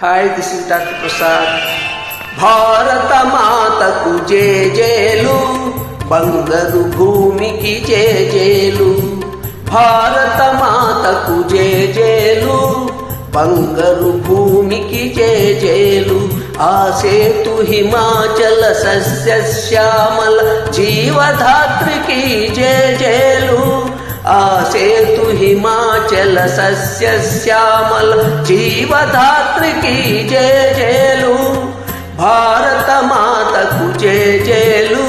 Hi, this is doctor Prasad. భారత మాతకు జేజేలు, బంగారు భూమికి జేజేలు. భారత మాతకు జేజేలు, బంగారు భూమికి జేజేలు. ఆ సేతు హిమాచల సస్యశ్యామల జీవధాత్రికి జేజేలు. ఆ సేతు హిమాచల సస్యశ్యామల జీవధాత్రికి జేజేలు. భారత మాతకు జేజేలు,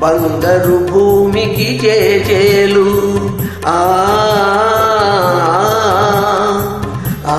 బంగారు భూమికి జేజేలు. ఆ ఆ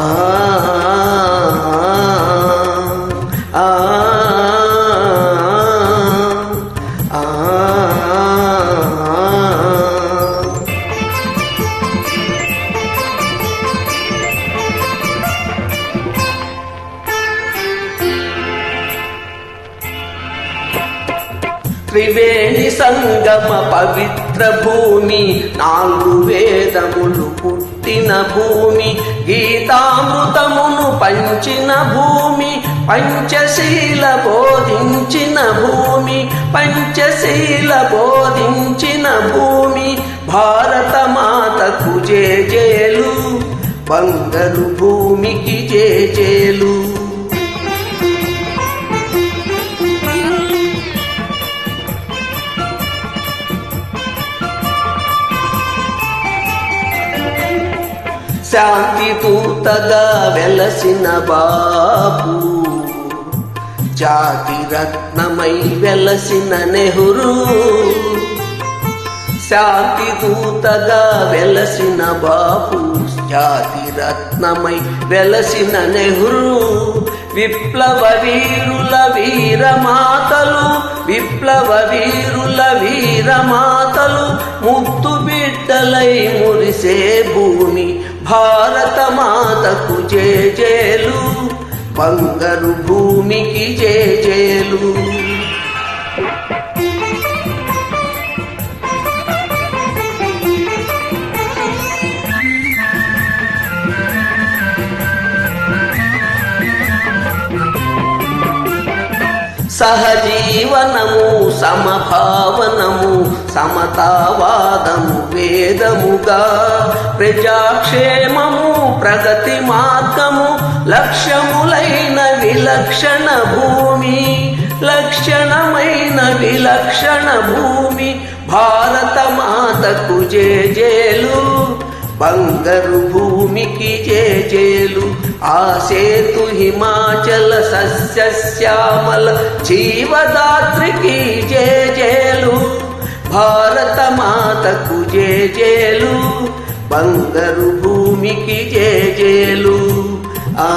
త్రివేణి సంగమ పవిత్ర భూమి, 4 వేదములు పుట్టిన భూమి. గీతామృతమును పంచిన భూమి, పంచశీల బోధించిన భూమి. పంచశీల బోధించిన భూమి. భారత మాతకు జేజేలు, బంగారు భూమికి జేజేలు. శాంతి దూతగా వెలసిన బాపు, జాతి రత్నమై వెలసిన నెహ్రూ. శాంతి దూతగా వెలసిన బాపు, జాతి రత్నమై వెలసిన నెహ్రూ. విప్లవ వీరుల వీరమాతలు, విప్లవ వీరుల వీరమాతలు, ముద్దు బిడ్డలై మురిసే భూమి. భారత మాతకు జేజేలు, బంగారు భూమికి జేజేలు. సహజీవనము, సమభావనము, సమతావాదము వేదముగా. ప్రజాక్షేమము, ప్రగతి మార్గము, లక్ష్యములైన విలక్షణ భూమి. లక్షణమైన విలక్షణ భూమి. భారత మాతకు జేజేలు, బంగారు భూమికి జేజేలు. ఆ సేతు హిమాచల సస్యశ్యామల జీవదాత్రికి జేజేలు. భారత మాతకు జేజేలు, బంగారు భూమికి జేజేలు. ఆ